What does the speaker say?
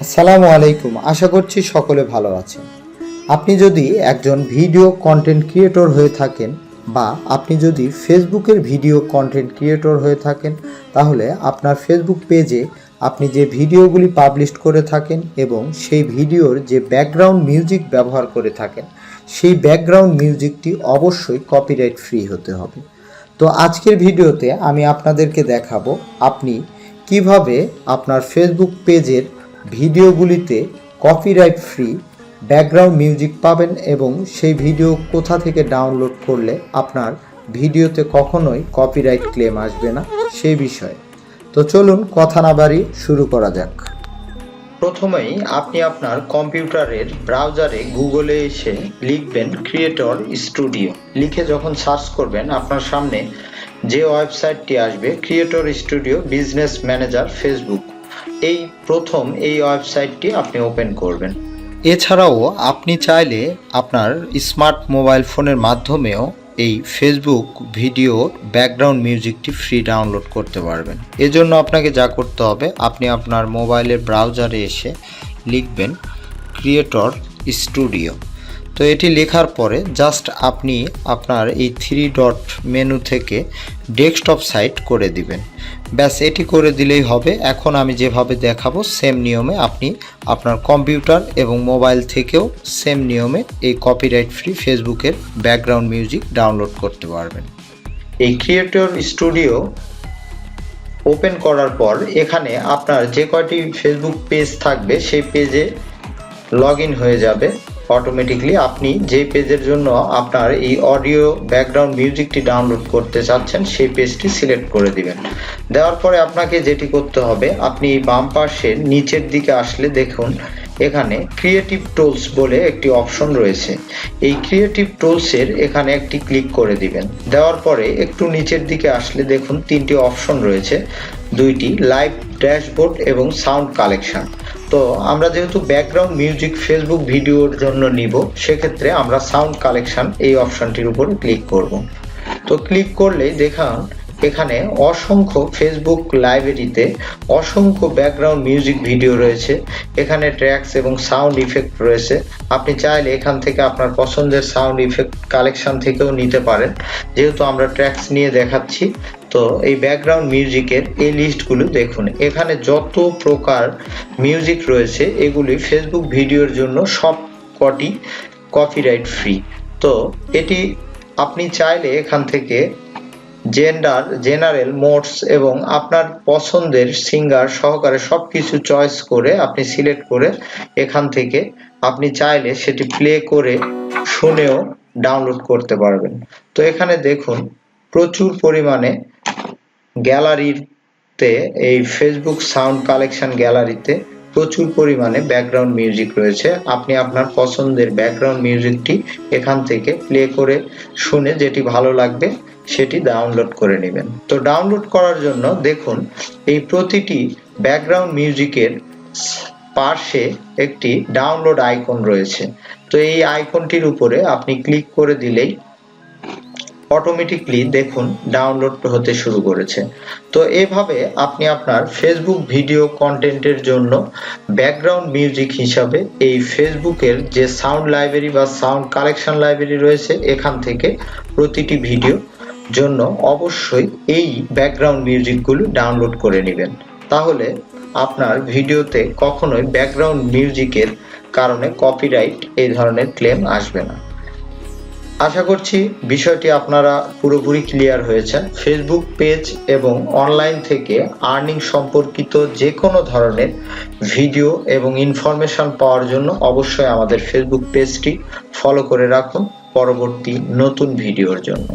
আসসালামু আলাইকুম। আশা করছি সকলে ভালো আছেন। আপনি যদি একজন ভিডিও কন্টেন্ট ক্রিয়েটর হয়ে থাকেন বা আপনি যদি ফেসবুকের ভিডিও কন্টেন্ট ক্রিয়েটর হয়ে থাকেন, তাহলে আপনার ফেসবুক পেজে আপনি যে ভিডিওগুলি পাবলিশ করে থাকেন এবং সেই ভিডিওর যে ব্যাকগ্রাউন্ড মিউজিক ব্যবহার করে থাকেন, সেই ব্যাকগ্রাউন্ড মিউজিকটি অবশ্যই কপিরাইট ফ্রি হতে হবে। তো আজকের ভিডিওতে আমি আপনাদেরকে দেখাবো আপনি কিভাবে আপনার ফেসবুক পেজের ভিডিওগুলিতে কপিরাইট ফ্রি ব্যাকগ্রাউন্ড মিউজিক পাবেন এবং সেই ভিডিও কোথা থেকে ডাউনলোড করলে আপনার ভিডিওতে কখনোই কপিরাইট ক্লেম আসবে না সেই বিষয়ে। তো চলুন কথা না বাড়িয়ে শুরু করা যাক। প্রথমেই আপনি আপনার কম্পিউটারের ব্রাউজারে গুগলে এসে লিখবেন ক্রিয়েটর স্টুডিও। লিখে যখন সার্চ করবেন আপনার সামনে যে ওয়েবসাইটটি আসবে creator studio business manager Facebook, এই প্রথম এই ওয়েবসাইটটি আপনি ওপেন করবেন। এছাড়াও আপনি চাইলে আপনার স্মার্ট মোবাইল ফোনের মাধ্যমেও এই ফেসবুক ভিডিওর ব্যাকগ্রাউন্ড মিউজিকটি ফ্রি ডাউনলোড করতে পারবেন। এজন্য আপনাকে যা করতে হবে, আপনি আপনার মোবাইলের ব্রাউজারে এসে লিখবেন ক্রিয়েটর স্টুডিও। তো এটি লেখার পরে জাস্ট আপনি আপনার এই 3 ডট মেনু থেকে ডেস্কটপ সাইট করে দিবেন। ব্যাস এটি করে দিলেই হবে। এখন আমি যেভাবে দেখাবো সেম নিয়মে আপনি আপনার কম্পিউটার এবং মোবাইল থেকেও সেম নিয়মে এই কপিরাইট ফ্রি ফেসবুকের ব্যাকগ্রাউন্ড মিউজিক ডাউনলোড করতে পারবেন। এই ক্রিয়েটর স্টুডিও ওপেন করার পর এখানে আপনার যে কয়টি ফেসবুক পেজ থাকবে সেই পেজে লগ ইন হয়ে যাবে অটোমেটিকলি। আপনি যে পেজের জন্য আপনার এই অডিও ব্যাকগ্রাউন্ড মিউজিকটি ডাউনলোড করতে চাচ্ছেন সেই পেজটি সিলেক্ট করে দিবেন। দেওয়ার পরে আপনাকে যেটি করতে হবে, আপনি বাম পাশের নিচের দিকে আসলে দেখুন এখানে ক্রিয়েটিভ টুলস বলে একটি অপশন রয়েছে। এই ক্রিয়েটিভ টুলসের এখানে একটি ক্লিক করে দিবেন। দেওয়ার পরে একটু নিচের দিকে আসলে দেখুন 3টি অপশন রয়েছে, 2টি লাইভ ড্যাশবোর্ড এবং সাউন্ড কালেকশন। তো আমরা যেহেতু ব্যাকগ্রাউন্ড মিউজিক ফেসবুক ভিডিওর জন্য নিব, সেক্ষেত্রে আমরা সাউন্ড কালেকশন এই অপশনটির উপর ক্লিক করব। তো ক্লিক করলেই দেখান এখানে অসংখ্য ফেসবুক লাইব্রেরিতে অসংখ্য ব্যাকগ্রাউন্ড মিউজিক ভিডিও রয়েছে। এখানে ট্র্যাকস এবং সাউন্ড ইফেক্ট রয়েছে। আপনি চাইলে এখান থেকে আপনার পছন্দের সাউন্ড ইফেক্ট কালেকশন থেকেও নিতে পারেন। যেহেতু আমরা ট্র্যাকস নিয়ে দেখাচ্ছি, তো এই ব্যাকগ্রাউন্ড মিউজিকের এই লিস্টগুলো দেখুন। এখানে যত প্রকার মিউজিক রয়েছে এগুলি ফেসবুক ভিডিওর জন্য সব কটি কপিরাইট ফ্রি। তো এটি আপনি চাইলে এখান থেকে জেনারেল মোডস এবং আপনার পছন্দের সিঙ্গার সহকারে সবকিছু চয়েস করে আপনি সিলেক্ট করে এখান থেকে আপনি চাইলে সেটি প্লে করে শুনেও ডাউনলোড করতে পারবেন। তো এখানে দেখুন প্রচুর পরিমাণে গ্যালারিতে, এই ফেসবুক সাউন্ড কালেকশন গ্যালারিতে প্রচুর পরিমাণে ব্যাকগ্রাউন্ড মিউজিক রয়েছে। আপনি আপনার পছন্দের ব্যাকগ্রাউন্ড মিউজিকটি এখান থেকে প্লে করে শুনে যেটি ভালো লাগবে সেটি ডাউনলোড করে নেবেন। তো ডাউনলোড করার জন্য দেখুন এই প্রতিটি ব্যাকগ্রাউন্ড মিউজিকের পাশে একটি ডাউনলোড আইকন রয়েছে। তো এই আইকনটির উপরে আপনি ক্লিক করে দিলেই অটোমেটিকলি দেখুন ডাউনলোড হতে শুরু করেছে। তো এভাবে আপনি আপনার ফেসবুক ভিডিও কন্টেন্টের জন্য ব্যাকগ্রাউন্ড মিউজিক হিসাবে এই ফেসবুকের যে সাউন্ড লাইব্রেরি বা সাউন্ড কালেকশন লাইব্রেরি রয়েছে এখান থেকে প্রতিটি ভিডিও জন্য অবশ্যই এই ব্যাকগ্রাউন্ড মিউজিকগুলো ডাউনলোড করে নেবেন। তাহলে আপনার ভিডিওতে কখনোই ব্যাকগ্রাউন্ড মিউজিকের কারণে কপিরাইট এই ধরনের ক্লেম আসবে না। আশা করছি বিষয়টি আপনারা পুরোপুরি ক্লিয়ার হয়েছে। ফেসবুক পেজ এবং অনলাইন থেকে আর্নিং সম্পর্কিত যে কোনো ধরনের ভিডিও এবং ইনফরমেশন পাওয়ার জন্য অবশ্যই আমাদের ফেসবুক পেজটি ফলো করে রাখুন পরবর্তী নতুন ভিডিওর জন্য।